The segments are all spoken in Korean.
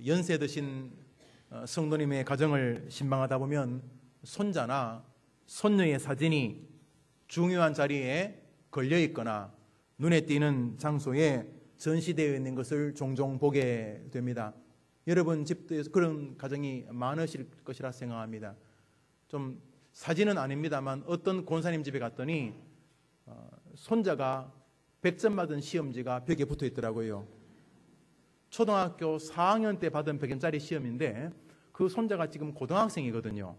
연세 드신 성도님의 가정을 신방하다 보면 손자나 손녀의 사진이 중요한 자리에 걸려 있거나 눈에 띄는 장소에 전시되어 있는 것을 종종 보게 됩니다. 여러분 집도 그런 가정이 많으실 것이라 생각합니다. 좀 사진은 아닙니다만 어떤 권사님 집에 갔더니 손자가 100점 받은 시험지가 벽에 붙어 있더라고요. 초등학교 4학년 때 받은 100점짜리 시험인데 그 손자가 지금 고등학생이거든요.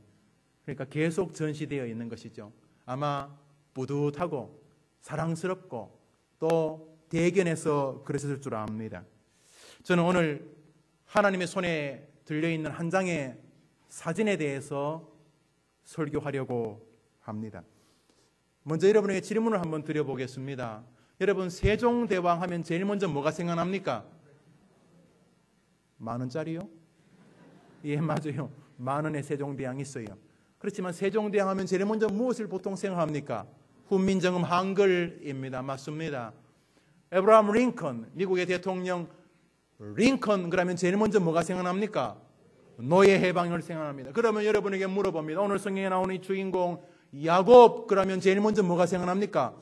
그러니까 계속 전시되어 있는 것이죠. 아마 뿌듯하고 사랑스럽고 또 대견해서 그러셨을 줄 압니다. 저는 오늘 하나님의 손에 들려있는 한 장의 사진에 대해서 설교하려고 합니다. 먼저 여러분에게 질문을 한번 드려보겠습니다. 여러분 세종대왕 하면 제일 먼저 뭐가 생각납니까? 만 원짜리요? 예, 맞아요. 만 원의 세종대왕이 있어요. 그렇지만 세종대왕 하면 제일 먼저 무엇을 보통 생각합니까? 훈민정음 한글입니다. 맞습니다. 에브라함 링컨, 미국의 대통령 링컨 그러면 제일 먼저 뭐가 생각납니까? 노예 해방을 생각합니다. 그러면 여러분에게 물어봅니다. 오늘 성경에 나오는 이 주인공 야곱 그러면 제일 먼저 뭐가 생각납니까?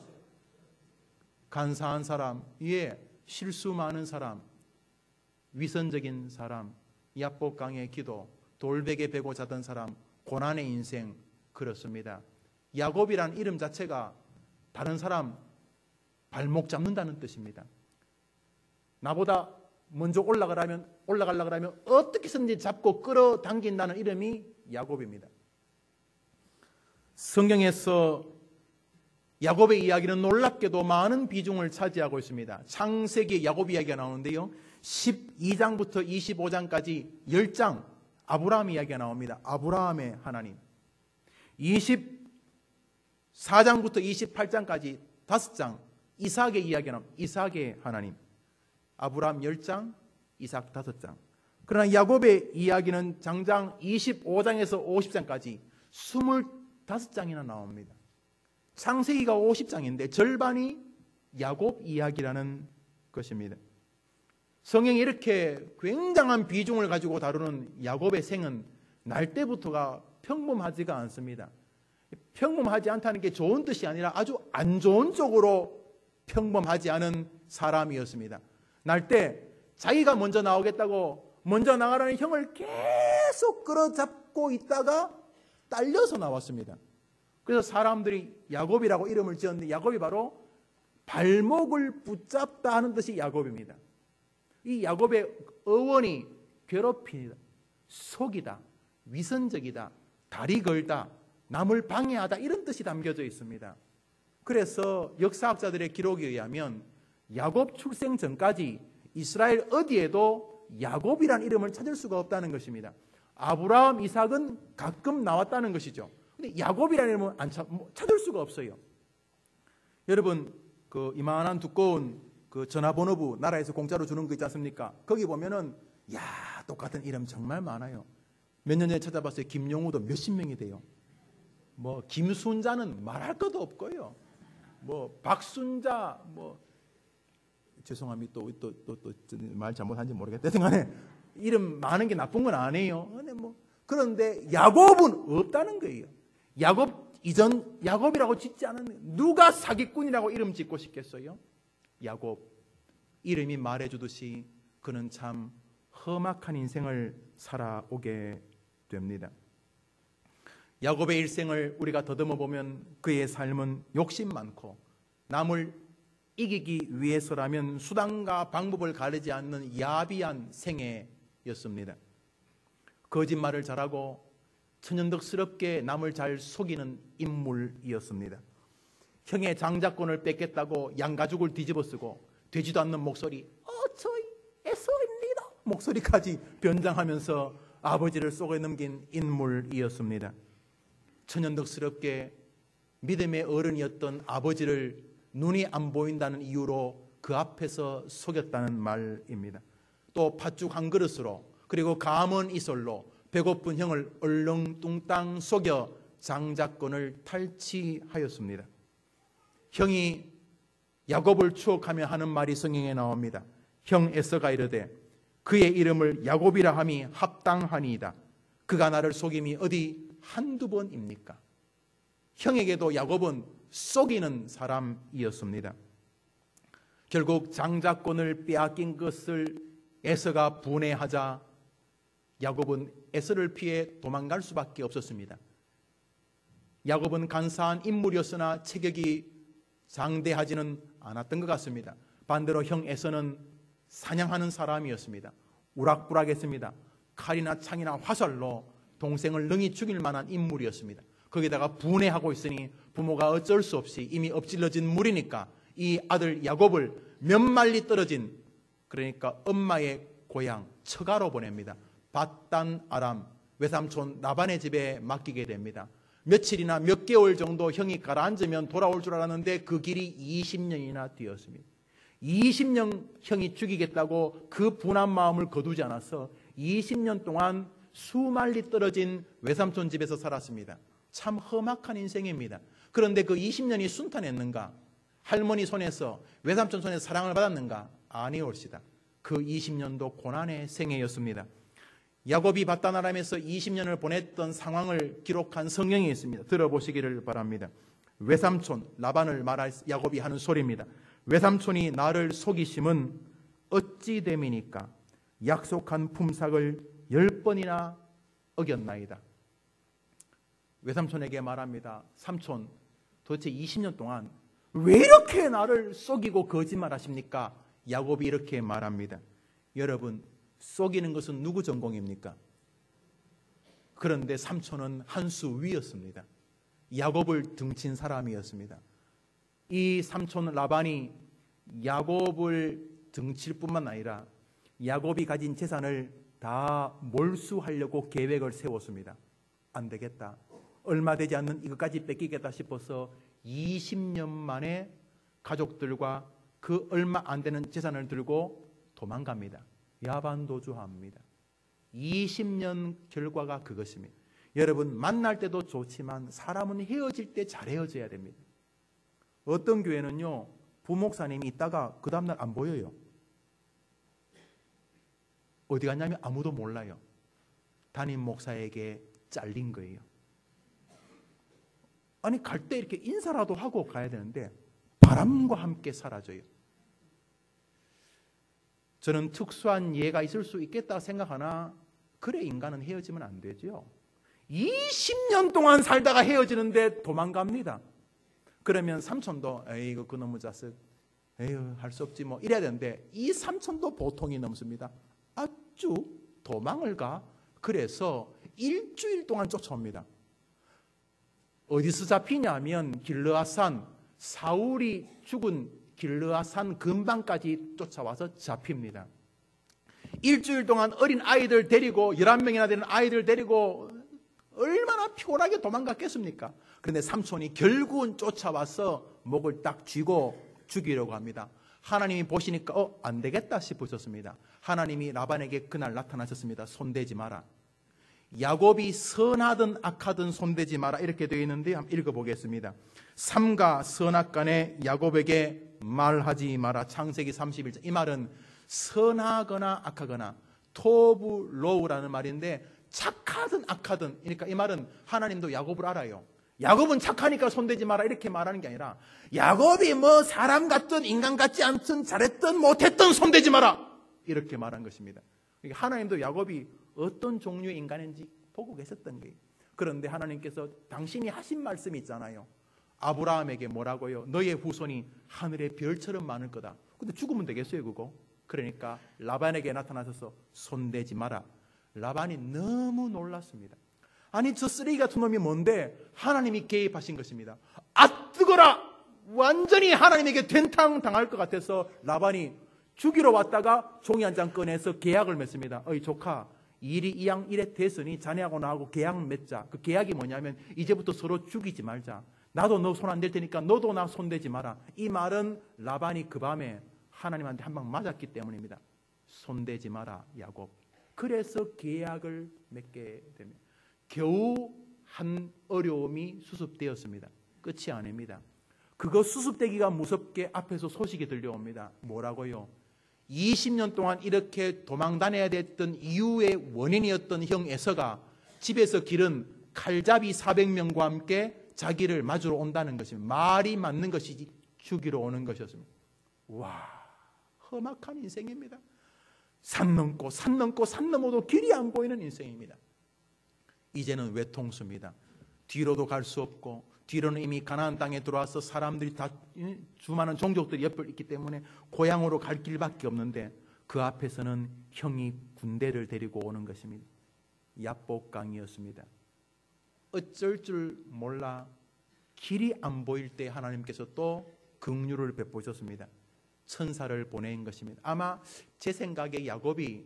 간사한 사람, 예, 실수 많은 사람, 위선적인 사람, 야복강의 기도, 돌베개 베고 자던 사람, 고난의 인생, 그렇습니다. 야곱이란 이름 자체가 다른 사람 발목 잡는다는 뜻입니다. 나보다 먼저 올라가려고 하면 어떻게 해서든지 잡고 끌어당긴다는 이름이 야곱입니다. 성경에서 야곱의 이야기는 놀랍게도 많은 비중을 차지하고 있습니다. 창세기에 야곱 이야기가 나오는데요, 12장부터 25장까지 10장 아브라함 이야기가 나옵니다. 아브라함의 하나님. 24장부터 28장까지 5장 이삭의 이야기가 나옵니다. 이삭의 하나님. 아브라함 10장, 이삭 5장. 그러나 야곱의 이야기는 장장 25장에서 50장까지 25장이나 나옵니다. 창세기가 50장인데 절반이 야곱 이야기라는 것입니다. 성경이 이렇게 굉장한 비중을 가지고 다루는 야곱의 생은 날 때부터가 평범하지가 않습니다. 평범하지 않다는 게 좋은 뜻이 아니라 아주 안 좋은 쪽으로 평범하지 않은 사람이었습니다. 날 때 자기가 먼저 나오겠다고 먼저 나가라는 형을 계속 끌어잡고 있다가 딸려서 나왔습니다. 그래서 사람들이 야곱이라고 이름을 지었는데 야곱이 바로 발목을 붙잡다 하는 뜻이 야곱입니다. 이 야곱의 어원이 괴롭히다, 속이다, 위선적이다, 다리 걸다, 남을 방해하다 이런 뜻이 담겨져 있습니다. 그래서 역사학자들의 기록에 의하면 야곱 출생 전까지 이스라엘 어디에도 야곱이라는 이름을 찾을 수가 없다는 것입니다. 아브라함, 이삭은 가끔 나왔다는 것이죠. 근데 야곱이라는 이름은 찾을 수가 없어요. 여러분 그 이만한 두꺼운 그 전화번호부 나라에서 공짜로 주는 거 있지 않습니까? 거기 보면은 똑같은 이름 정말 많아요. 몇 년 전에 찾아봤어요. 김용우도 몇십 명이 돼요. 뭐 김순자는 말할 것도 없고요. 뭐 박순자 죄송합니다. 또 말 잘못한지 모르겠다. 생각에 이름 많은 게 나쁜 건 아니에요. 그런데 야곱은 없다는 거예요. 야곱이라고 짓지 않은 누가 사기꾼이라고 이름 짓고 싶겠어요? 야곱. 이름이 말해주듯이 그는 참 험악한 인생을 살아오게 됩니다. 야곱의 일생을 우리가 더듬어 보면 그의 삶은 욕심 많고 남을 이기기 위해서라면 수단과 방법을 가리지 않는 야비한 생애였습니다. 거짓말을 잘하고 천연덕스럽게 남을 잘 속이는 인물이었습니다. 형의 장자권을 뺏겠다고 양가죽을 뒤집어 쓰고 되지도 않는 목소리, 저희 에서입니다 목소리까지 변장하면서 아버지를 속여 넘긴 인물이었습니다. 천연덕스럽게 믿음의 어른이었던 아버지를 눈이 안 보인다는 이유로 그 앞에서 속였다는 말입니다. 또 팥죽 한 그릇으로 그리고 감은 이슬로 배고픈 형을 얼렁뚱땅 속여 장자권을 탈취하였습니다. 형이 야곱을 추억하며 하는 말이 성경에 나옵니다. 형 에서가 이르되 그의 이름을 야곱이라 함이 합당하니이다. 그가 나를 속임이 어디 한두 번입니까? 형에게도 야곱은 속이는 사람이었습니다. 결국 장자권을 빼앗긴 것을 에서가 분해하자 야곱은 에서를 피해 도망갈 수밖에 없었습니다. 야곱은 간사한 인물이었으나 체격이 장대하지는 않았던 것 같습니다. 반대로 형 에서는 사냥하는 사람이었습니다. 우락부락했습니다. 칼이나 창이나 화살로 동생을 능히 죽일 만한 인물이었습니다. 거기다가 분해하고 있으니 부모가 어쩔 수 없이 이미 엎질러진 물이니까 이 아들 야곱을 몇 말리 떨어진, 그러니까 엄마의 고향 처가로 보냅니다. 밧단 아람 외삼촌 라반의 집에 맡기게 됩니다. 며칠이나 몇 개월 정도 형이 가라앉으면 돌아올 줄 알았는데 그 길이 20년이나 뒤였습니다. 20년 형이 죽이겠다고 그 분한 마음을 거두지 않아서 20년 동안 수말리 떨어진 외삼촌 집에서 살았습니다. 참 험악한 인생입니다. 그런데 그 20년이 순탄했는가? 할머니 손에서, 외삼촌 손에서 사랑을 받았는가? 아니올시다. 그 20년도 고난의 생애였습니다. 야곱이 밧단 아람에서 20년을 보냈던 상황을 기록한 성경이 있습니다. 들어보시기를 바랍니다. 외삼촌 라반을 말할 야곱이 하는 소리입니다. 외삼촌이 나를 속이심은 어찌 됨이니까? 약속한 품삯을 10번이나 어겼나이다. 외삼촌에게 말합니다. 삼촌, 도대체 20년 동안 왜 이렇게 나를 속이고 거짓말하십니까? 야곱이 이렇게 말합니다. 여러분, 속이는 것은 누구 전공입니까? 그런데 삼촌은 한 수 위였습니다. 야곱을 등친 사람이었습니다. 이 삼촌 라반이 야곱을 등칠 뿐만 아니라 야곱이 가진 재산을 다 몰수하려고 계획을 세웠습니다. 안 되겠다. 얼마 되지 않는 이것까지 뺏기겠다 싶어서 20년 만에 가족들과 그 얼마 안 되는 재산을 들고 도망갑니다. 야반도주합니다. 20년 결과가 그것입니다. 여러분, 만날 때도 좋지만 사람은 헤어질 때 잘 헤어져야 됩니다. 어떤 교회는요, 부목사님이 있다가 그 다음날 안 보여요. 어디 갔냐면 아무도 몰라요. 담임 목사에게 잘린 거예요. 아니, 갈 때 이렇게 인사라도 하고 가야 되는데 바람과 함께 사라져요. 저는 특수한 예가 있을 수 있겠다 생각하나, 그래 인간은 헤어지면 안 되죠. 20년 동안 살다가 헤어지는데 도망갑니다. 그러면 삼촌도 에이구 그놈의 자식, 에휴 할 수 없지 뭐 이래야 되는데, 이 삼촌도 보통이 넘습니다. 아주 도망을 가. 그래서 일주일 동안 쫓아옵니다. 어디서 잡히냐면 길르앗산, 사울이 죽은 길르앗산 근방까지 쫓아와서 잡힙니다. 일주일 동안 어린 아이들 데리고, 11명이나 되는 아이들 데리고 얼마나 피곤하게 도망갔겠습니까? 그런데 삼촌이 결국은 쫓아와서 목을 딱 쥐고 죽이려고 합니다. 하나님이 보시니까 안 되겠다 싶으셨습니다. 하나님이 라반에게 그날 나타나셨습니다. 손대지 마라. 야곱이 선하든 악하든 손대지 마라, 이렇게 되어 있는데 한번 읽어보겠습니다. 삼가 선악간에 야곱에게 말하지 마라. 창세기 31장. 이 말은 선하거나 악하거나, 토브 로우라는 말인데, 착하든 악하든, 그러니까 이 말은 하나님도 야곱을 알아요. 야곱은 착하니까 손대지 마라 이렇게 말하는 게 아니라, 야곱이 뭐 사람 같든 인간 같지 않든 잘했든 못했든 손대지 마라 이렇게 말한 것입니다. 그러니까 하나님도 야곱이 어떤 종류의 인간인지 보고 계셨던 거예요. 그런데 하나님께서 당신이 하신 말씀이 있잖아요. 아브라함에게 뭐라고요? 너의 후손이 하늘의 별처럼 많을 거다. 근데 죽으면 되겠어요 그거? 그러니까 라반에게 나타나셔서 손대지 마라. 라반이 너무 놀랐습니다. 아니 저 쓰레기 같은 놈이 뭔데? 하나님이 개입하신 것입니다. 아 뜨거라! 완전히 하나님에게 된탕 당할 것 같아서 라반이 죽이러 왔다가 종이 한 장 꺼내서 계약을 맺습니다. 어이 조카, 일이 이왕 이래 됐으니 자네하고 나하고 계약 맺자. 그 계약이 뭐냐면 이제부터 서로 죽이지 말자. 나도 너 손 안 댈 테니까 너도 나 손대지 마라. 이 말은 라반이 그 밤에 하나님한테 한 방 맞았기 때문입니다. 손대지 마라 야곱. 그래서 계약을 맺게 됩니다. 겨우 한 어려움이 수습되었습니다. 끝이 아닙니다. 그거 수습되기가 무섭게 앞에서 소식이 들려옵니다. 뭐라고요? 20년 동안 이렇게 도망 다녀야 됐던 이유의 원인이었던 형 에서가 집에서 기른 칼잡이 400명과 함께 자기를 맞으러 온다는 것입니다. 말이 맞는 것이지 죽이러 오는 것이었습니다. 와, 험악한 인생입니다. 산 넘고 산 넘고 산 넘어도 길이 안 보이는 인생입니다. 이제는 외통수입니다. 뒤로도 갈 수 없고, 뒤로는 이미 가나안 땅에 들어와서 사람들이 다 수많은 종족들이 옆에 있기 때문에 고향으로 갈 길밖에 없는데, 그 앞에서는 형이 군대를 데리고 오는 것입니다. 야복강이었습니다. 어쩔 줄 몰라 길이 안 보일 때 하나님께서 또 긍휼을 베푸셨습니다. 천사를 보낸 것입니다. 아마 제 생각에 야곱이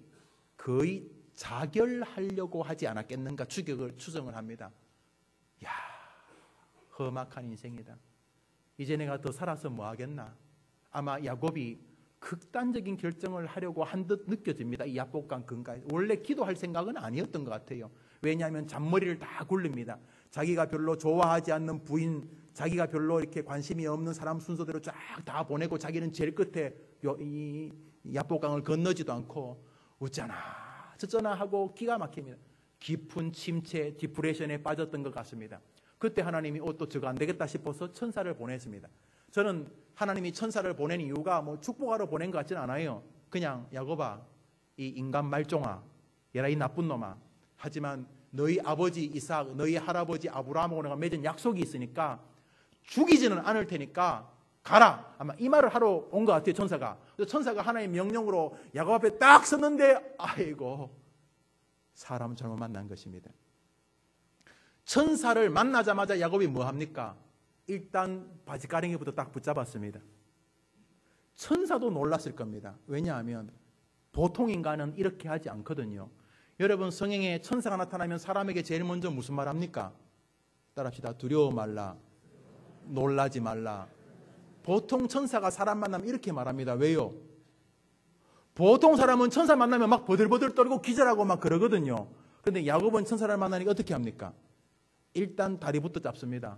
거의 자결하려고 하지 않았겠는가 추정을 합니다. 야, 험악한 인생이다. 이제 내가 더 살아서 뭐 하겠나. 아마 야곱이 극단적인 결정을 하려고 한 듯 느껴집니다. 이 야복강 근가에. 원래 기도할 생각은 아니었던 것 같아요. 왜냐하면 잔머리를 다 굴립니다. 자기가 별로 좋아하지 않는 부인, 자기가 별로 이렇게 관심이 없는 사람 순서대로 쫙 다 보내고, 자기는 제일 끝에 이 야복강을 건너지도 않고 웃잖아 저쩌나 하고 기가 막힙니다. 깊은 침체, 디프레션에 빠졌던 것 같습니다. 그때 하나님이 또 저거 안 되겠다 싶어서 천사를 보냈습니다. 저는 하나님이 천사를 보낸 이유가 뭐 축복하러 보낸 것 같지는 않아요. 그냥 야곱아, 이 인간 말종아, 얘라 이 나쁜 놈아, 하지만 너희 아버지 이삭, 너희 할아버지 아브라함하고 내가 맺은 약속이 있으니까 죽이지는 않을 테니까 가라. 아마 이 말을 하러 온 것 같아요, 천사가. 그래서 천사가 하나님 명령으로 야곱 앞에 딱 섰는데, 아이고, 사람 잘못 만난 것입니다. 천사를 만나자마자 야곱이 뭐 합니까? 일단 바지가랭이부터 딱 붙잡았습니다. 천사도 놀랐을 겁니다. 왜냐하면 보통 인간은 이렇게 하지 않거든요. 여러분, 성경에 천사가 나타나면 사람에게 제일 먼저 무슨 말 합니까? 따라합시다. 두려워 말라, 놀라지 말라. 보통 천사가 사람 만나면 이렇게 말합니다. 왜요? 보통 사람은 천사 만나면 막 버들버들 떨고 기절하고 막 그러거든요. 그런데 야곱은 천사를 만나니까 어떻게 합니까? 일단 다리부터 잡습니다.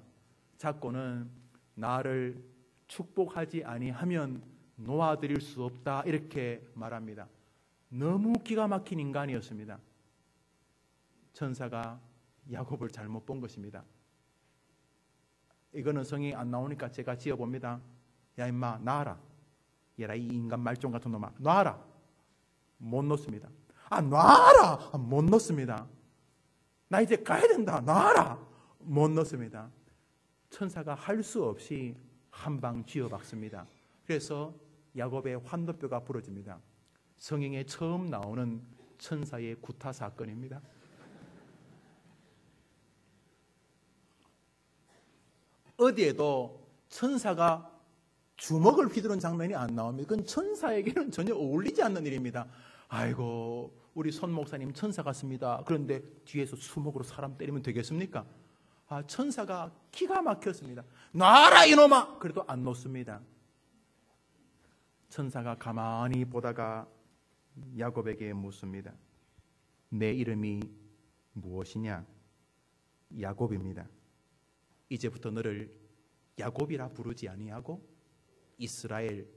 잡고는 나를 축복하지 아니하면 놓아드릴 수 없다, 이렇게 말합니다. 너무 기가 막힌 인간이었습니다. 천사가 야곱을 잘못 본 것입니다. 이거는 성이 안 나오니까 제가 지어봅니다. 야 임마 놔라. 얘라 이 인간 말종 같은 놈아, 놔라. 못 놓습니다. 아 놔라. 못 놓습니다. 나 이제 가야 된다. 놔라. 못 놓습니다. 천사가 할 수 없이 한 방 쥐어박습니다. 그래서 야곱의 환도뼈가 부러집니다. 성경에 처음 나오는 천사의 구타 사건입니다. 어디에도 천사가 주먹을 휘두른 장면이 안 나옵니다. 그건 천사에게는 전혀 어울리지 않는 일입니다. 아이고, 우리 손 목사님 천사 같습니다. 그런데 뒤에서 수목으로 사람 때리면 되겠습니까? 아, 천사가 기가 막혔습니다. 놔라 이놈아! 그래도 안 놓습니다. 천사가 가만히 보다가 야곱에게 묻습니다. 내 이름이 무엇이냐? 야곱입니다. 이제부터 너를 야곱이라 부르지 아니하고 이스라엘,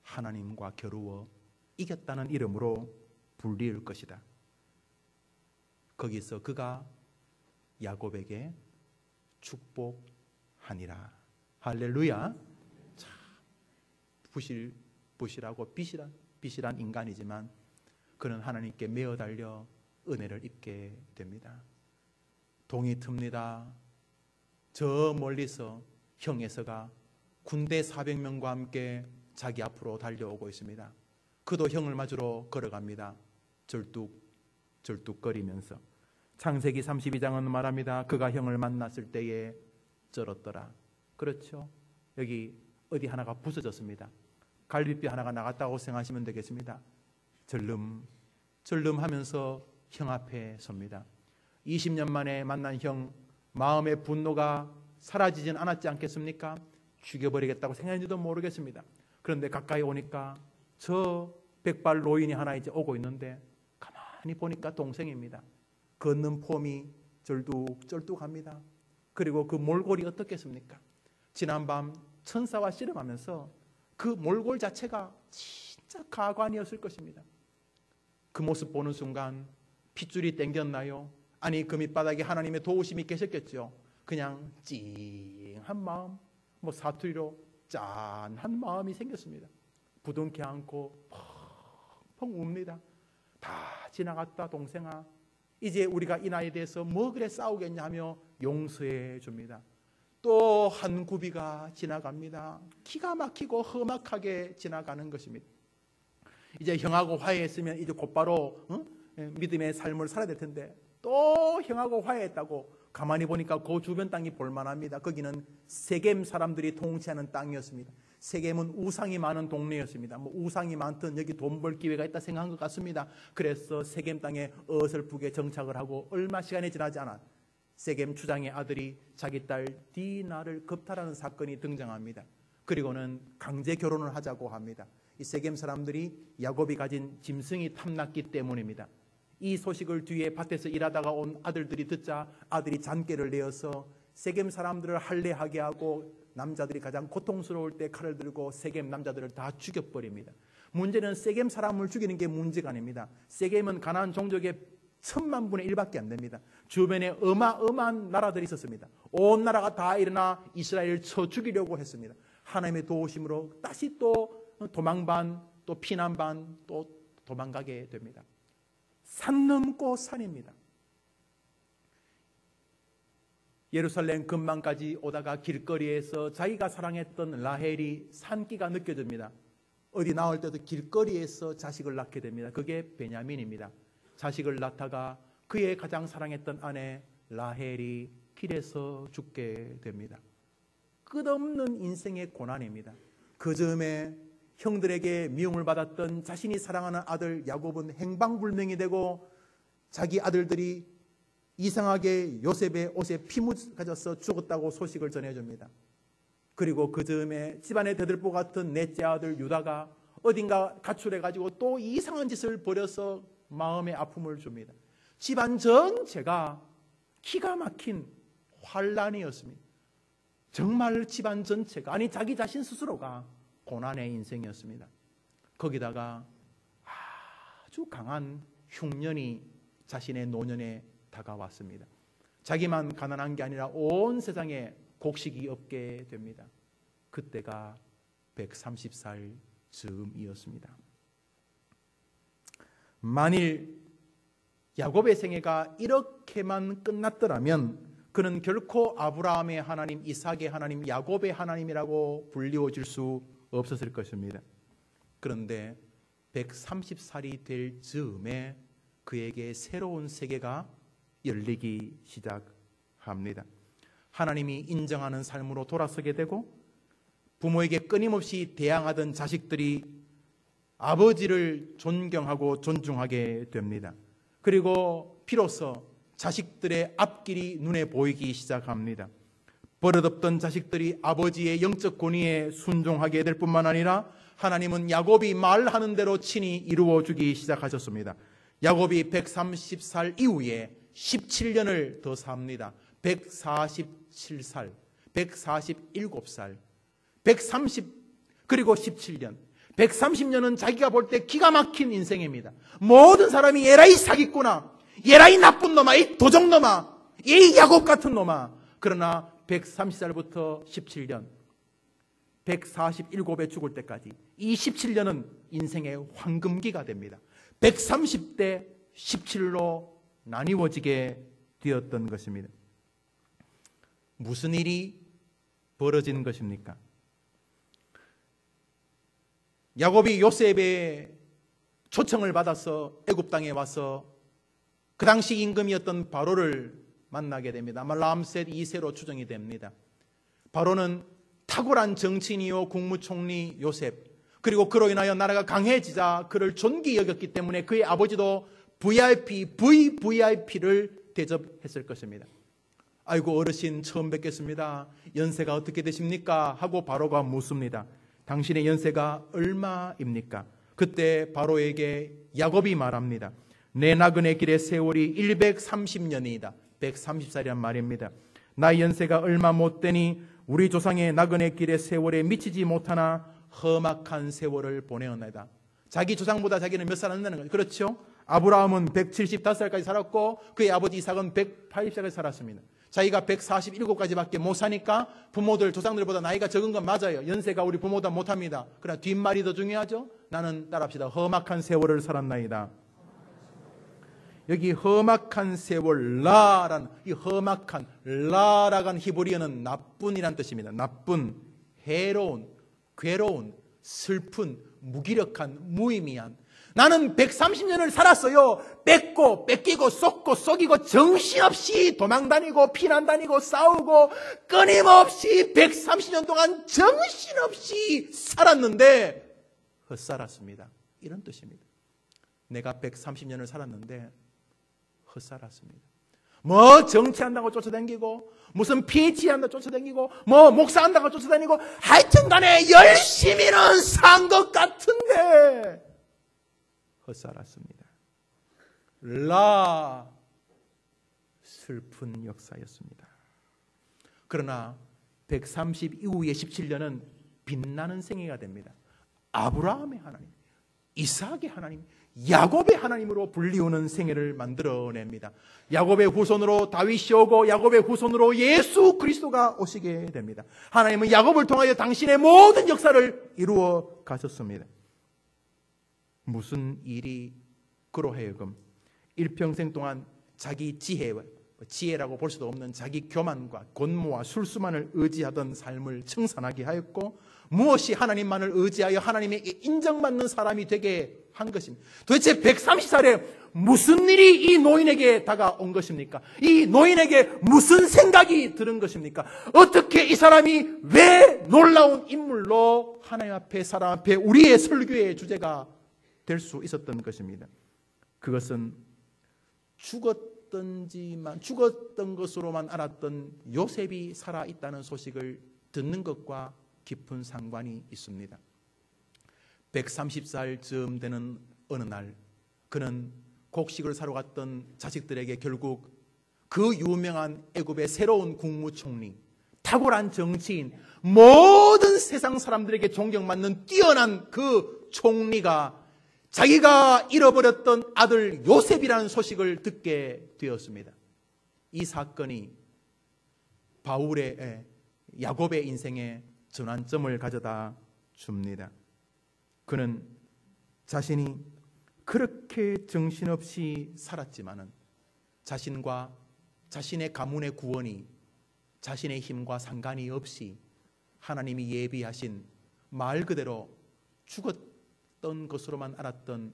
하나님과 겨루어 이겼다는 이름으로 불릴 것이다. 거기서 그가 야곱에게 축복하니라. 할렐루야. 참 부실하고 비실한 인간이지만 그는 하나님께 매어 달려 은혜를 입게 됩니다. 동이 틉니다. 저 멀리서 형 에서가 군대 400명과 함께 자기 앞으로 달려오고 있습니다. 그도 형을 맞으러 걸어갑니다. 절뚝거리면서. 창세기 32장은 말합니다. 그가 형을 만났을 때에 쩔었더라. 그렇죠? 여기 어디 하나가 부서졌습니다. 갈비뼈 하나가 나갔다고 생각하시면 되겠습니다. 절름하면서 형 앞에 섭니다. 20년 만에 만난 형, 마음의 분노가 사라지진 않았지 않겠습니까? 죽여버리겠다고 생각했는지도 모르겠습니다. 그런데 가까이 오니까 저 백발 노인이 하나 이제 오고 있는데 가만히 보니까 동생입니다. 걷는 폼이 절뚝절뚝합니다. 그리고 그 몰골이 어떻겠습니까? 지난밤 천사와 씨름하면서 그 몰골 자체가 진짜 가관이었을 것입니다. 그 모습 보는 순간 핏줄이 땡겼나요? 아니 그 밑바닥에 하나님의 도우심이 계셨겠죠. 그냥 찡한 마음, 사투리로 짠한 마음이 생겼습니다. 부둥켜 안고 펑펑 웁니다. 다 지나갔다 동생아, 이제 우리가 이 나이에 대해서 뭐 그래 싸우겠냐며 용서해 줍니다. 또 한 구비가 지나갑니다. 기가 막히고 험악하게 지나가는 것입니다. 이제 형하고 화해했으면 이제 곧바로 믿음의 삶을 살아야 될 텐데 또 형하고 화해했다고 가만히 보니까 그 주변 땅이 볼만합니다. 거기는 세겜 사람들이 통치하는 땅이었습니다. 세겜은 우상이 많은 동네였습니다. 우상이 많든 여기 돈 벌 기회가 있다 생각한 것 같습니다. 그래서 세겜 땅에 어설프게 정착을 하고 얼마 시간이 지나지 않아 세겜 주장의 아들이 자기 딸 디나를 겁탈하는 사건이 등장합니다. 그리고는 강제 결혼을 하자고 합니다. 이 세겜 사람들이 야곱이 가진 짐승이 탐났기 때문입니다. 이 소식을 뒤에 밭에서 일하다가 온 아들들이 듣자 아들이 잔꾀를 내어서 세겜 사람들을 할례하게 하고 남자들이 가장 고통스러울 때 칼을 들고 세겜 남자들을 다 죽여버립니다. 문제는 세겜 사람을 죽이는 게 문제가 아닙니다. 세겜은 가나안 종족의 1000만 분의 1밖에 안 됩니다. 주변에 어마어마한 나라들이 있었습니다. 온 나라가 다 일어나 이스라엘을 쳐 죽이려고 했습니다. 하나님의 도우심으로 다시 또 도망반, 또 피난반, 또 도망가게 됩니다. 산 넘고 산입니다. 예루살렘 근방까지 오다가 길거리에서 자기가 사랑했던 라헬이 산기가 느껴집니다. 어디 나올 때도 길거리에서 자식을 낳게 됩니다. 그게 베냐민입니다. 자식을 낳다가 그의 가장 사랑했던 아내 라헬이 길에서 죽게 됩니다. 끝없는 인생의 고난입니다. 그 즈음에 형들에게 미움을 받았던 자신이 사랑하는 아들 야곱은 행방불명이 되고 자기 아들들이 이상하게 요셉의 옷에 피 묻어서 죽었다고 소식을 전해줍니다. 그리고 그 즈음에 집안의 대들보 같은 넷째 아들 유다가 어딘가 가출해가지고 또 이상한 짓을 벌여서 마음의 아픔을 줍니다. 집안 전체가 기가 막힌 환란이었습니다. 정말 집안 전체가, 아니 자기 자신 스스로가 고난의 인생이었습니다. 거기다가 아주 강한 흉년이 자신의 노년에 다가왔습니다. 자기만 가난한 게 아니라 온 세상에 곡식이 없게 됩니다. 그때가 130살 즈음이었습니다. 만일 야곱의 생애가 이렇게만 끝났더라면 그는 결코 아브라함의 하나님, 이삭의 하나님, 야곱의 하나님이라고 불리워질 수 없었을 것입니다. 그런데 130살이 될 즈음에 그에게 새로운 세계가 열리기 시작합니다. 하나님이 인정하는 삶으로 돌아서게 되고 부모에게 끊임없이 대항하던 자식들이 아버지를 존경하고 존중하게 됩니다. 그리고 비로소 자식들의 앞길이 눈에 보이기 시작합니다. 버릇없던 자식들이 아버지의 영적 권위에 순종하게 될 뿐만 아니라 하나님은 야곱이 말하는 대로 친히 이루어주기 시작하셨습니다. 야곱이 130살 이후에 17년을 더 삽니다. 147살, 147살, 130 그리고 17년. 130년은 자기가 볼 때 기가 막힌 인생입니다. 모든 사람이 얘라 이 사기꾼아, 얘라 이 나쁜 놈아, 이 도적놈아, 이 야곱 같은 놈아. 그러나 130살부터 17년, 147에 죽을 때까지 이 17년은 인생의 황금기가 됩니다. 130대 17로 나뉘어지게 되었던 것입니다. 무슨 일이 벌어진 것입니까? 야곱이 요셉의 초청을 받아서 애굽 땅에 와서 그 당시 임금이었던 바로를 만나게 됩니다. 아마 람셋 2세로 추정이 됩니다. 바로는 탁월한 정치인이요 국무총리 요셉, 그리고 그로 인하여 나라가 강해지자 그를 존귀 여겼기 때문에 그의 아버지도 VVIP를 대접했을 것입니다. 아이고 어르신 처음 뵙겠습니다. 연세가 어떻게 되십니까? 하고 바로가 묻습니다. 당신의 연세가 얼마입니까? 그때 바로에게 야곱이 말합니다. 내 나그네 길의 세월이 130년이다. 130살이란 말입니다. 나의 연세가 얼마 못 되니 우리 조상의 나그네 길의 세월에 미치지 못하나 험악한 세월을 보내었나이다. 자기 조상보다 자기는 몇 살 안 된다는 거죠. 그렇죠? 아브라함은 175살까지 살았고 그의 아버지 이삭은 180살까지 살았습니다. 자기가 147까지밖에 못 사니까 부모들, 조상들보다 나이가 적은 건 맞아요. 연세가 우리 부모보다 못합니다. 그러나 뒷말이 더 중요하죠. 나는 따라합시다. 험악한 세월을 살았나이다. 여기 험악한 세월, 라라는 이 험악한 라라간 히브리어는 나쁜이란 뜻입니다. 나쁜, 해로운, 괴로운, 슬픈, 무기력한, 무의미한. 나는 130년을 살았어요. 뺏고 뺏기고 쏟고 속이고 정신없이 도망다니고 피난다니고 싸우고 끊임없이 130년 동안 정신없이 살았는데 헛살았습니다. 이런 뜻입니다. 내가 130년을 살았는데 헛살았습니다. 뭐 정치한다고 쫓아다니고 무슨 PhD한다고 쫓아다니고 뭐 목사한다고 쫓아다니고 하여튼 간에 열심히는 산 것 같은데 헛살았습니다. 라 슬픈 역사였습니다. 그러나 130 이후의 17년은 빛나는 생애가 됩니다. 아브라함의 하나님, 이삭의 하나님, 야곱의 하나님으로 불리우는 생애를 만들어냅니다. 야곱의 후손으로 다윗이 오고 야곱의 후손으로 예수 그리스도가 오시게 됩니다. 하나님은 야곱을 통하여 당신의 모든 역사를 이루어 가셨습니다. 무슨 일이 그로 하여금 일평생 동안 자기 지혜라고 볼 수도 없는 자기 교만과 권모와 술수만을 의지하던 삶을 청산하게 하였고 무엇이 하나님만을 의지하여 하나님에게 인정받는 사람이 되게 한 것입니다. 도대체 130살에 무슨 일이 이 노인에게 다가온 것입니까? 이 노인에게 무슨 생각이 들은 것입니까? 어떻게 이 사람이 왜 놀라운 인물로 하나님 앞에 사람 앞에 우리의 설교의 주제가 될 수 있었던 것입니다. 그것은 죽었던 것으로만 알았던 요셉이 살아있다는 소식을 듣는 것과 깊은 상관이 있습니다. 130살쯤 되는 어느 날 그는 곡식을 사러 갔던 자식들에게 결국 그 유명한 애굽의 새로운 국무총리, 탁월한 정치인, 모든 세상 사람들에게 존경받는 뛰어난 그 총리가 자기가 잃어버렸던 아들 요셉이라는 소식을 듣게 되었습니다. 이 사건이 야곱의 인생에 전환점을 가져다 줍니다. 그는 자신이 그렇게 정신없이 살았지만은 자신과 자신의 가문의 구원이 자신의 힘과 상관이 없이 하나님이 예비하신 말 그대로 죽었던 것으로만 알았던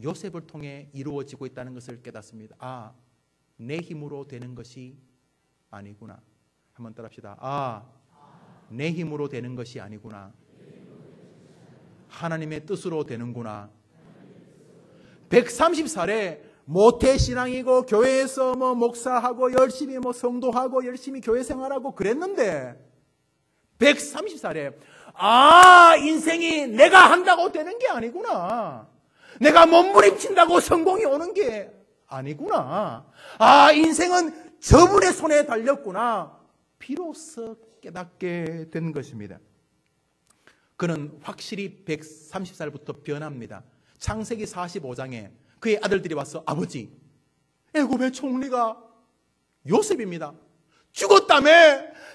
요셉을 통해 이루어지고 있다는 것을 깨닫습니다. 아, 내 힘으로 되는 것이 아니구나. 한번 따라합시다. 내 힘으로 되는 것이 아니구나. 하나님의 뜻으로 되는구나. 130살에 모태신앙이고 교회에서 목사하고 열심히 성도하고 열심히 교회 생활하고 그랬는데 130살에 인생이 내가 한다고 되는 게 아니구나. 내가 몸부림친다고 성공이 오는 게 아니구나. 인생은 저분의 손에 달렸구나. 비로소 깨닫게 된 것입니다. 그는 확실히 130살부터 변합니다. 창세기 45장에 그의 아들들이 와서 아버지, 애굽의 총리가 요셉입니다. 죽었다며?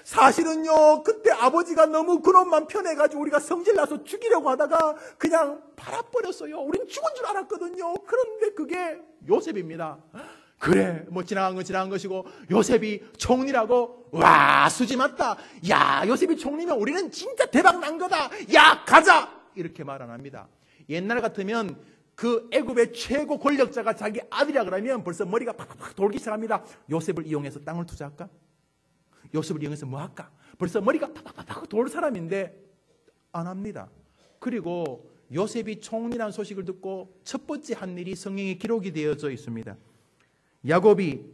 사실은요, 그때 아버지가 너무 그놈만 편해가지고 우리가 성질나서 죽이려고 하다가 그냥 팔아버렸어요. 우린 죽은 줄 알았거든요. 그런데 그게 요셉입니다. 그래, 지나간 건 지나간 것이고 요셉이 총리라고? 와, 수지 맞다. 야, 요셉이 총리면 우리는 진짜 대박 난 거다. 야, 가자. 이렇게 말 안 합니다. 옛날 같으면 그 애굽의 최고 권력자가 자기 아들이라 그러면 벌써 머리가 팍팍 돌기 시작합니다. 요셉을 이용해서 땅을 투자할까? 요셉을 이용해서 뭐 할까? 벌써 머리가 팍팍팍 돌 사람인데 안 합니다. 그리고 요셉이 총리라는 소식을 듣고 첫 번째 한 일이 성경에 기록이 되어져 있습니다. 야곱이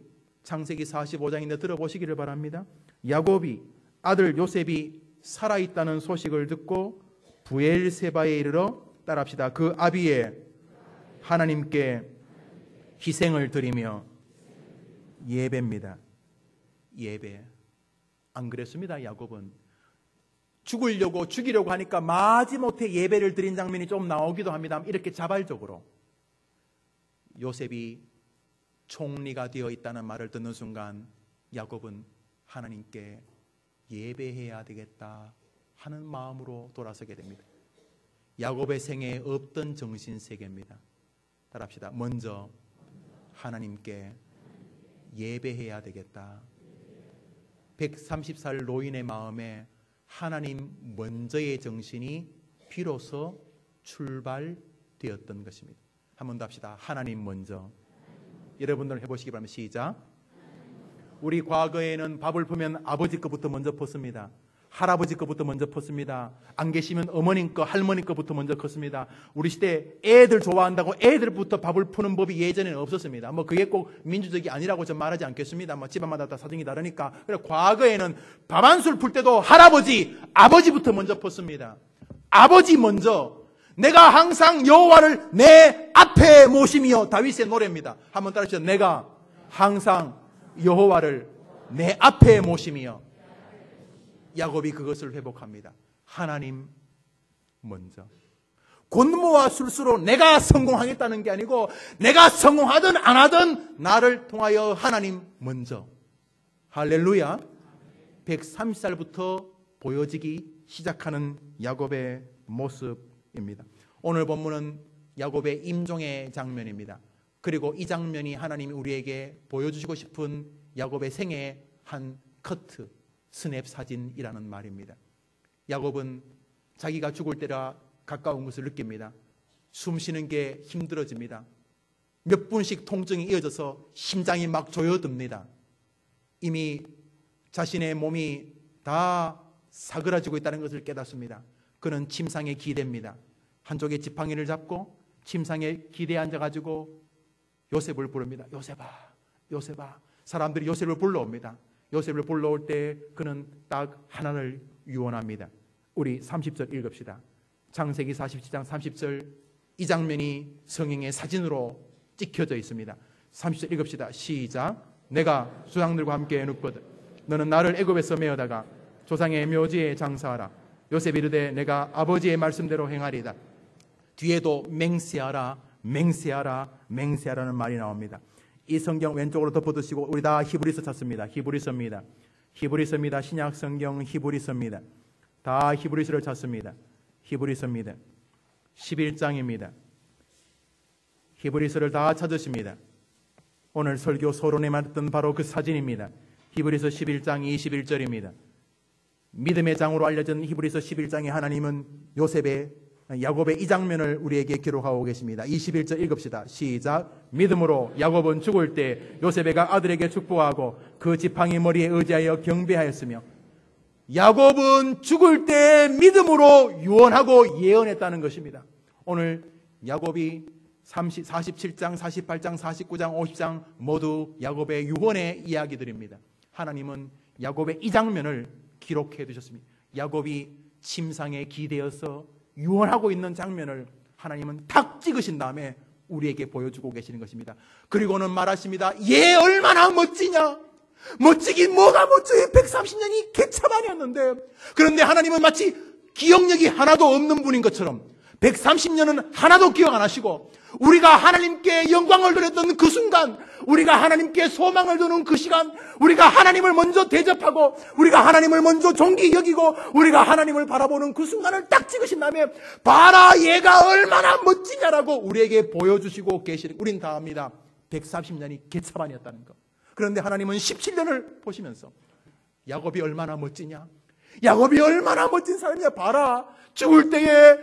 창세기 45장인데 들어보시기를 바랍니다. 야곱이 아들 요셉이 살아있다는 소식을 듣고 부엘세바에 이르러 따라합시다. 그 아비에 하나님께 희생을 드리며 예배입니다. 예배. 안 그랬습니다. 야곱은 죽이려고 하니까 마지못해 예배를 드린 장면이 좀 나오기도 합니다. 이렇게 자발적으로 요셉이 총리가 되어 있다는 말을 듣는 순간 야곱은 하나님께 예배해야 되겠다 하는 마음으로 돌아서게 됩니다. 야곱의 생애에 없던 정신세계입니다. 따라합시다. 먼저 하나님께 예배해야 되겠다. 130살 노인의 마음에 하나님 먼저의 정신이 비로소 출발되었던 것입니다. 한 번 더 합시다. 하나님 먼저. 여러분들 해보시기 바랍니다. 시작. 우리 과거에는 밥을 풀면 아버지 거부터 먼저 폈습니다. 할아버지 거부터 먼저 폈습니다. 안 계시면 어머님 거, 할머니 거부터 먼저 컸습니다. 우리 시대 애들 좋아한다고 애들부터 밥을 푸는 법이 예전에는 없었습니다. 그게 꼭 민주적이 아니라고 전 말하지 않겠습니다. 집안마다 다 사정이 다르니까. 그래서 과거에는 밥 한 술 풀 때도 할아버지, 아버지부터 먼저 폈습니다. 아버지 먼저. 내가 항상 여호와를 내 앞에 모심이여. 다윗의 노래입니다. 한번 따라하시죠. 내가 항상 여호와를 내 앞에 모심이여. 야곱이 그것을 회복합니다. 하나님 먼저. 권모와 술수로 내가 성공하겠다는 게 아니고 내가 성공하든 안 하든 나를 통하여 하나님 먼저. 할렐루야. 130살부터 보여지기 시작하는 야곱의 모습입니다. 오늘 본문은 야곱의 임종의 장면입니다. 그리고 이 장면이 하나님이 우리에게 보여주시고 싶은 야곱의 생애의 한 커트, 스냅 사진이라는 말입니다. 야곱은 자기가 죽을 때라 가까운 것을 느낍니다. 숨 쉬는 게 힘들어집니다. 몇 분씩 통증이 이어져서 심장이 막 조여듭니다. 이미 자신의 몸이 다 사그라지고 있다는 것을 깨닫습니다. 그는 침상에 기댑니다. 한쪽에 지팡이를 잡고 침상에 기대에 앉아가지고 요셉을 부릅니다. 요셉아, 요셉아. 사람들이 요셉을 불러옵니다. 요셉을 불러올 때 그는 딱 하나를 유언합니다. 우리 30절 읽읍시다. 창세기 47장 30절. 이 장면이 성경의 사진으로 찍혀져 있습니다. 30절 읽읍시다. 시작. 내가 수장들과 함께 눕거든 너는 나를 애굽에서 메어다가 조상의 묘지에 장사하라. 요셉이 이르되 내가 아버지의 말씀대로 행하리이다. 뒤에도 맹세하라, 맹세하라, 맹세하라는 말이 나옵니다. 이 성경 왼쪽으로 덮어두시고 우리 다 히브리서 찾습니다. 히브리서입니다. 히브리서입니다. 신약 성경 히브리서입니다. 다 히브리서를 찾습니다. 히브리서입니다. 11장입니다. 히브리서를 다 찾으십니다. 오늘 설교 서론에 말했던 바로 그 사진입니다. 히브리서 11장 21절입니다. 믿음의 장으로 알려진 히브리서 11장에 하나님은 야곱의 이 장면을 우리에게 기록하고 계십니다. 21절 읽읍시다. 시작. 믿음으로 야곱은 죽을 때 요셉의 아들에게 축복하고 그 지팡이 머리에 의지하여 경배하였으며. 야곱은 죽을 때 믿음으로 유언하고 예언했다는 것입니다. 오늘 야곱이 47장, 48장, 49장, 50장 모두 야곱의 유언의 이야기들입니다. 하나님은 야곱의 이 장면을 기록해 두셨습니다. 야곱이 침상에 기대어서 유언하고 있는 장면을 하나님은 탁 찍으신 다음에 우리에게 보여주고 계시는 것입니다. 그리고는 말하십니다. 얘 얼마나 멋지냐? 멋지긴 뭐가 멋져요? 130년이 개차반이었는데. 그런데 하나님은 마치 기억력이 하나도 없는 분인 것처럼 130년은 하나도 기억 안 하시고 우리가 하나님께 영광을 드렸던 그 순간, 우리가 하나님께 소망을 두는 그 시간, 우리가 하나님을 먼저 대접하고 우리가 하나님을 먼저 존귀 여기고 우리가 하나님을 바라보는 그 순간을 딱 찍으신 다음에 봐라 얘가 얼마나 멋지냐라고 우리에게 보여주시고 계시는, 우린 다 압니다. 130년이 개차반이었다는 것. 그런데 하나님은 17년을 보시면서 야곱이 얼마나 멋지냐, 야곱이 얼마나 멋진 사람이냐, 봐라 죽을 때에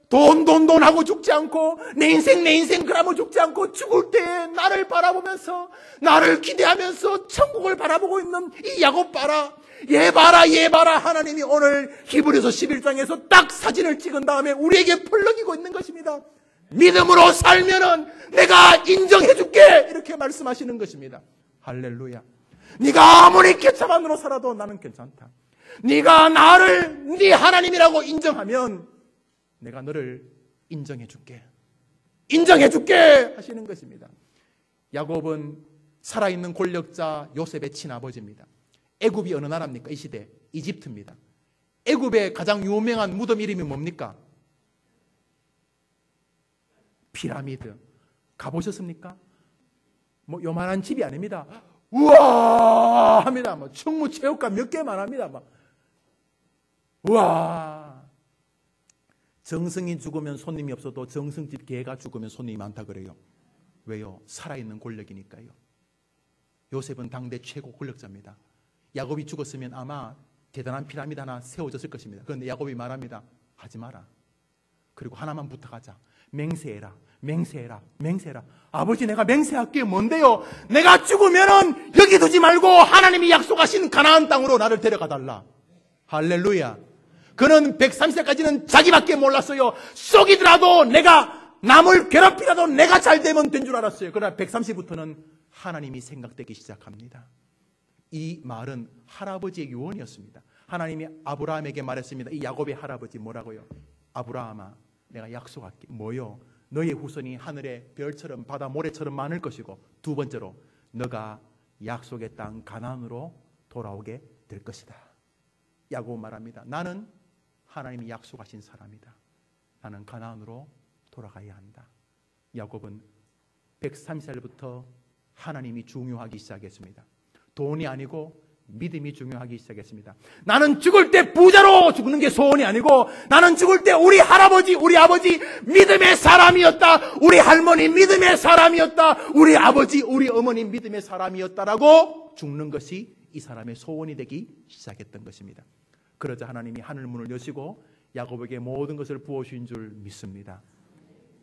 돈 하고 죽지 않고 내 인생 그러면 죽지 않고 죽을 때 나를 바라보면서 나를 기대하면서 천국을 바라보고 있는 이 야곱 봐라, 얘 봐라. 하나님이 오늘 히브리서 11장에서 딱 사진을 찍은 다음에 우리에게 풀러기고 있는 것입니다. 믿음으로 살면은 내가 인정해줄게, 이렇게 말씀하시는 것입니다. 할렐루야. 네가 아무리 개차반으로 살아도 나는 괜찮다. 네가 나를 네 하나님이라고 인정하면 내가 너를 인정해줄게 하시는 것입니다. 야곱은 살아있는 권력자 요셉의 친아버지입니다. 애굽이 어느 나라입니까? 이 시대 이집트입니다. 애굽의 가장 유명한 무덤 이름이 뭡니까? 피라미드. 가보셨습니까? 뭐 요만한 집이 아닙니다. 우와 합니다. 뭐 충무 체육관 몇 개만 합니다. 막 우와. 정승이 죽으면 손님이 없어도 정승집 개가 죽으면 손님이 많다 그래요. 왜요? 살아있는 권력이니까요. 요셉은 당대 최고 권력자입니다. 야곱이 죽었으면 아마 대단한 피라미드 하나 세워졌을 것입니다. 그런데 야곱이 말합니다. 하지 마라. 그리고 하나만 부탁하자. 맹세해라. 맹세해라. 맹세해라. 아버지, 내가 맹세할 게 뭔데요? 내가 죽으면은 여기 두지 말고 하나님이 약속하신 가나안 땅으로 나를 데려가 달라. 할렐루야. 그는 130살까지는 자기밖에 몰랐어요. 썩이더라도 내가 남을 괴롭히라도 내가 잘 되면 된 줄 알았어요. 그러나 130부터는 하나님이 생각되기 시작합니다. 이 말은 할아버지의 유언이었습니다. 하나님이 아브라함에게 말했습니다. 이 야곱의 할아버지 뭐라고요? 아브라함아, 내가 약속할게. 뭐요? 너의 후손이 하늘의 별처럼 바다 모래처럼 많을 것이고, 두 번째로 너가 약속의 땅 가나안으로 돌아오게 될 것이다. 야곱 말합니다. 나는 하나님이 약속하신 사람이다. 나는 가나안으로 돌아가야 한다. 야곱은 130살부터 하나님이 중요하기 시작했습니다. 돈이 아니고 믿음이 중요하기 시작했습니다. 나는 죽을 때 부자로 죽는 게 소원이 아니고, 나는 죽을 때 우리 할아버지, 우리 아버지 믿음의 사람이었다. 우리 할머니 믿음의 사람이었다. 우리 아버지, 우리 어머니 믿음의 사람이었다라고 죽는 것이 이 사람의 소원이 되기 시작했던 것입니다. 그러자 하나님이 하늘문을 여시고 야곱에게 모든 것을 부어주신 줄 믿습니다.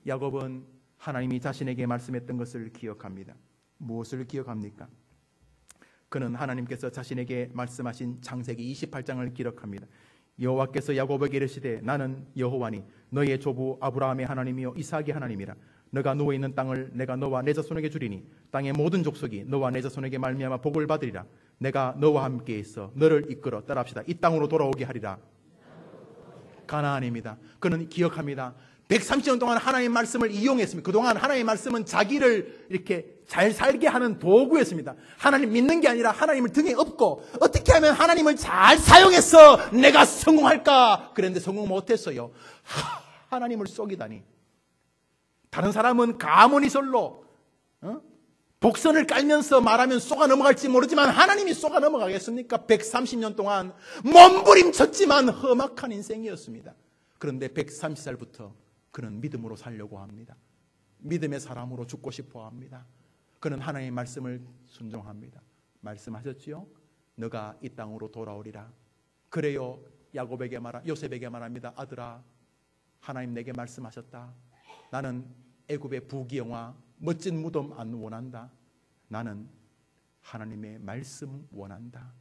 야곱은 하나님이 자신에게 말씀했던 것을 기억합니다. 무엇을 기억합니까? 그는 하나님께서 자신에게 말씀하신 창세기 28장을 기록합니다. 여호와께서 야곱에게 이르시되 나는 여호와니 너의 조부 아브라함의 하나님이요 이삭의 하나님이라. 너가 누워있는 땅을 내가 너와 내 자손에게 주리니 땅의 모든 족속이 너와 내 자손에게 말미암아 복을 받으리라. 내가 너와 함께 있어 너를 이끌어 따라합시다. 이 땅으로 돌아오게 하리라. 가나안입니다. 그는 기억합니다. 130년 동안 하나님의 말씀을 이용했습니다. 그동안 하나님의 말씀은 자기를 이렇게 잘 살게 하는 도구였습니다. 하나님 믿는 게 아니라 하나님을 등에 업고 어떻게 하면 하나님을 잘 사용해서 내가 성공할까? 그런데 성공 못했어요. 하나님을 속이다니. 다른 사람은 가문이설로 복선을 깔면서 말하면 쏘가 넘어갈지 모르지만 하나님이 쏘가 넘어가겠습니까? 130년 동안 몸부림쳤지만 험악한 인생이었습니다. 그런데 130살부터 그는 믿음으로 살려고 합니다. 믿음의 사람으로 죽고 싶어 합니다. 그는 하나님의 말씀을 순종합니다. 말씀하셨지요? 너가 이 땅으로 돌아오리라. 그래요. 요셉에게 말합니다. 아들아, 하나님 내게 말씀하셨다. 나는 애굽의 부귀영화 멋진 무덤 안 원한다. 나는 하나님의 말씀 원한다.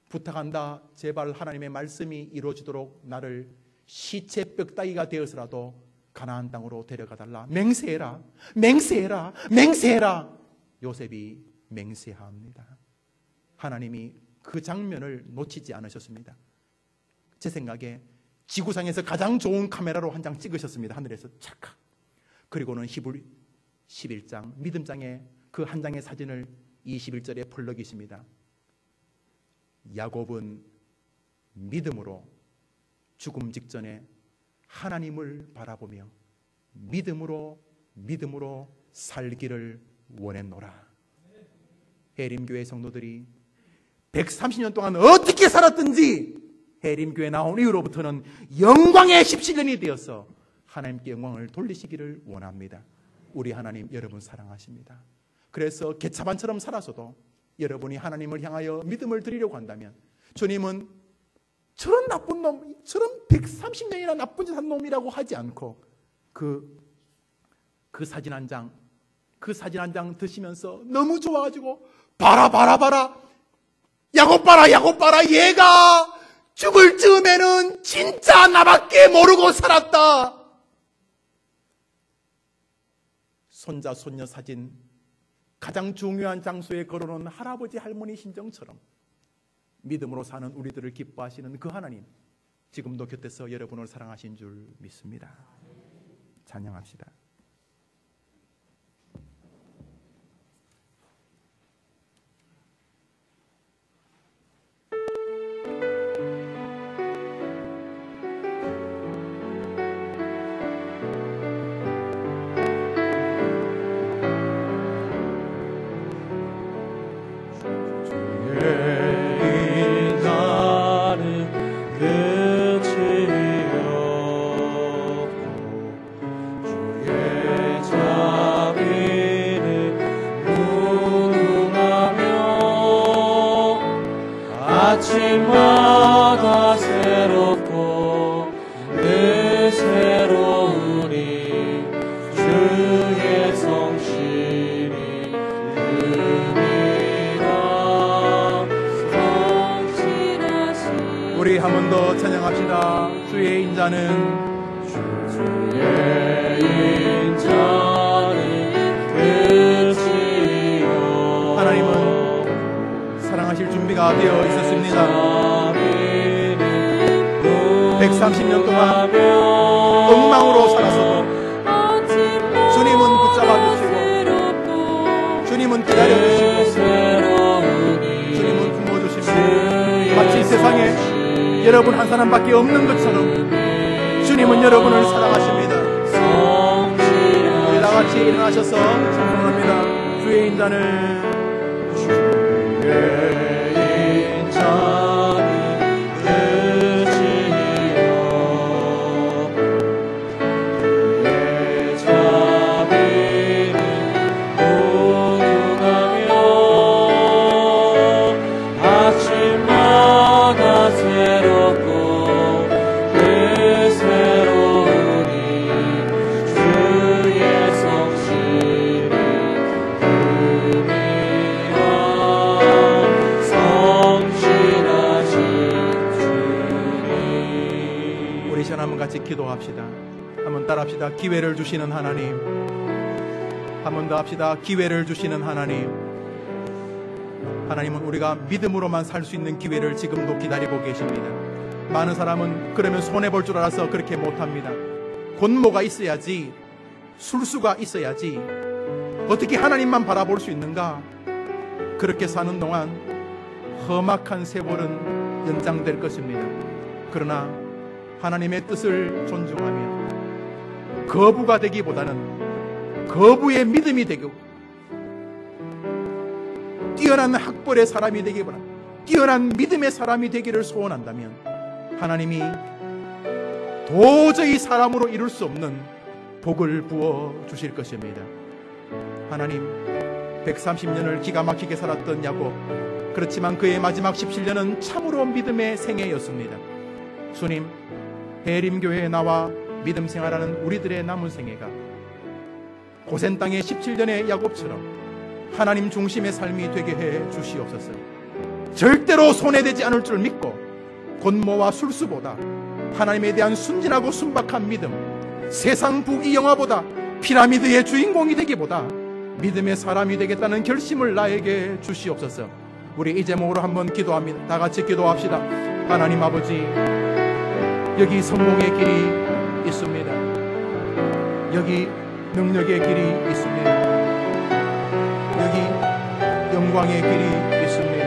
부탁한다. 제발 하나님의 말씀이 이루어지도록 나를 시체 뼈다귀가 되어서라도 가나안 땅으로 데려가 달라. 맹세해라. 맹세해라. 맹세해라. 요셉이 맹세합니다. 하나님이 그 장면을 놓치지 않으셨습니다. 제 생각에 지구상에서 가장 좋은 카메라로 한 장 찍으셨습니다. 하늘에서 착각. 그리고는 히브리 11장 믿음장에 그 한 장의 사진을 21절에 펄럭이십니다. 야곱은 믿음으로 죽음 직전에 하나님을 바라보며 믿음으로 살기를 원했노라. 해림교회 성도들이 130년 동안 어떻게 살았든지 해림교회 나온 이후로부터는 영광의 17년이 되어서 하나님께 영광을 돌리시기를 원합니다. 우리 하나님 여러분 사랑하십니다. 그래서 개차반처럼 살아서도 여러분이 하나님을 향하여 믿음을 드리려고 한다면 주님은 저런 나쁜 놈, 저런 130년이나 나쁜 짓 한 놈이라고 하지 않고 그 사진 한 장 드시면서 너무 좋아가지고 봐라 야곱 봐라 얘가 죽을 즈음에는 진짜 나밖에 모르고 살았다. 손자 손녀 사진 가장 중요한 장소에 걸어놓은 할아버지 할머니 심정처럼 믿음으로 사는 우리들을 기뻐하시는 그 하나님, 지금도 곁에서 여러분을 사랑하신 줄 믿습니다. 찬양합시다. 주의 인자는 끝이 없고 주의 자비는 무궁하며 아침마다 새롭고 늘 새로우니 주의 성실이 은이라 성실하신. 우리 한 번 더 찬양합시다. 주의 인자는 하나님은 사랑하실 준비가 되어 있었습니다. 130년 동안 엉망으로 살았어도 주님은 붙잡아 주시고 주님은 기다려 주시고 주님은 품어 주시고 마치 세상에 여러분 한 사람밖에 없는 것처럼 주님은 여러분을 사랑하십니다. 우리 다 같이 일어나셔서 찬송합니다. 주의 인자는 같이 기도합시다. 한번 따라합시다. 기회를 주시는 하나님. 한 번 더 합시다. 기회를 주시는 하나님. 하나님은 우리가 믿음으로만 살 수 있는 기회를 지금도 기다리고 계십니다. 많은 사람은 그러면 손해볼 줄 알아서 그렇게 못합니다. 권모가 있어야지, 술수가 있어야지 어떻게 하나님만 바라볼 수 있는가. 그렇게 사는 동안 험악한 세월은 연장될 것입니다. 그러나 하나님의 뜻을 존중하며 거부가 되기보다는 거부의 믿음이 되고 뛰어난 학벌의 사람이 되기보다 뛰어난 믿음의 사람이 되기를 소원한다면 하나님이 도저히 사람으로 이룰 수 없는 복을 부어 주실 것입니다. 하나님, 130년을 기가 막히게 살았던 야곱, 그렇지만 그의 마지막 17년은 참으로 믿음의 생애였습니다. 주님, 해림교회에 나와 믿음 생활하는 우리들의 남은 생애가 고센 땅의 17년의 야곱처럼 하나님 중심의 삶이 되게 해 주시옵소서. 절대로 손해되지 않을 줄 믿고 권모와 술수보다 하나님에 대한 순진하고 순박한 믿음, 세상 부귀 영화보다 피라미드의 주인공이 되기보다 믿음의 사람이 되겠다는 결심을 나에게 주시옵소서. 우리 이 제목으로 한번 기도합니다. 다 같이 기도합시다. 하나님 아버지, 여기 성공의 길이 있습니다. 여기 능력의 길이 있습니다. 여기 영광의 길이 있습니다.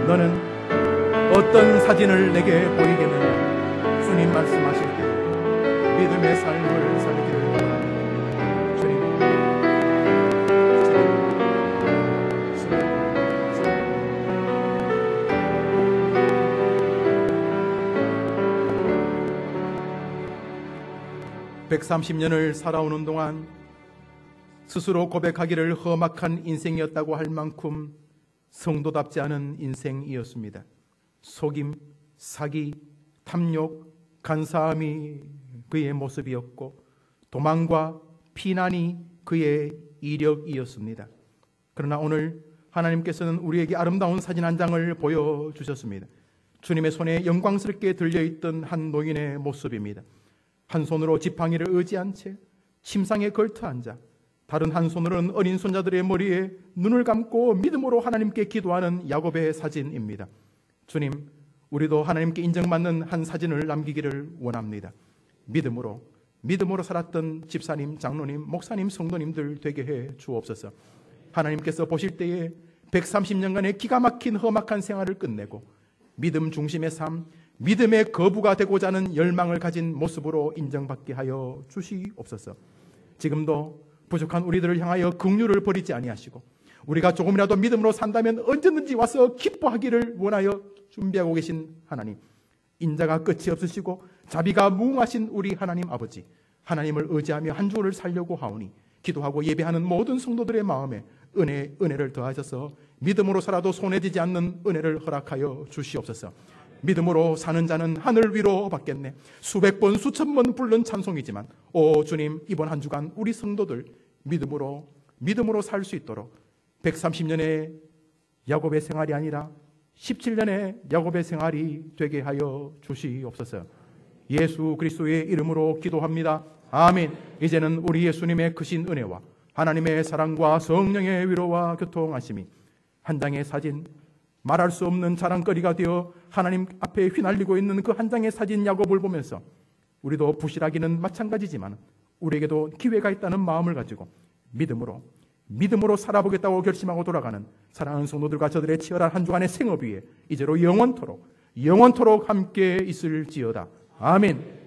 너는 어떤 사진을 내게 보이겠느냐. 주님 말씀하실 때 믿음의 삶을 살기를 원합니다. 주님, 주님. 130년을 살아오는 동안 스스로 고백하기를 험악한 인생이었다고 할 만큼 성도답지 않은 인생이었습니다. 속임, 사기, 탐욕, 간사함이 그의 모습이었고 도망과 피난이 그의 이력이었습니다. 그러나 오늘 하나님께서는 우리에게 아름다운 사진 한 장을 보여주셨습니다. 주님의 손에 영광스럽게 들려있던 한 노인의 모습입니다. 한 손으로 지팡이를 의지한 채 침상에 걸터 앉아 다른 한 손으로는 어린 손자들의 머리에 눈을 감고 믿음으로 하나님께 기도하는 야곱의 사진입니다. 주님, 우리도 하나님께 인정받는 한 사진을 남기기를 원합니다. 믿음으로 살았던 집사님, 장로님, 목사님, 성도님들 되게 해 주옵소서. 하나님께서 보실 때에 130년간의 기가 막힌 험악한 생활을 끝내고 믿음 중심의 삶, 믿음의 거부가 되고자 하는 열망을 가진 모습으로 인정받게 하여 주시옵소서. 지금도 부족한 우리들을 향하여 긍휼을 버리지 아니하시고 우리가 조금이라도 믿음으로 산다면 언제든지 와서 기뻐하기를 원하여 준비하고 계신 하나님, 인자가 끝이 없으시고 자비가 무궁하신 우리 하나님 아버지, 하나님을 의지하며 한 주를 살려고 하오니 기도하고 예배하는 모든 성도들의 마음에 은혜를 더하셔서 믿음으로 살아도 손해지지 않는 은혜를 허락하여 주시옵소서. 믿음으로 사는 자는 하늘 위로 받겠네. 수백 번 수천 번 부른 찬송이지만 오 주님, 이번 한 주간 우리 성도들 믿음으로 살 수 있도록 130년의 야곱의 생활이 아니라 17년의 야곱의 생활이 되게 하여 주시옵소서. 예수 그리스도의 이름으로 기도합니다. 아멘. 이제는 우리 예수님의 크신 은혜와 하나님의 사랑과 성령의 위로와 교통하심이 한 장의 사진, 말할 수 없는 자랑거리가 되어 하나님 앞에 휘날리고 있는 그 한 장의 사진 야곱을 보면서 우리도 부실하기는 마찬가지지만 우리에게도 기회가 있다는 마음을 가지고 믿음으로 살아보겠다고 결심하고 돌아가는 사랑하는 성도들과 저들의 치열한 한 주간의 생업 위에 이제로 영원토록 함께 있을지어다. 아멘.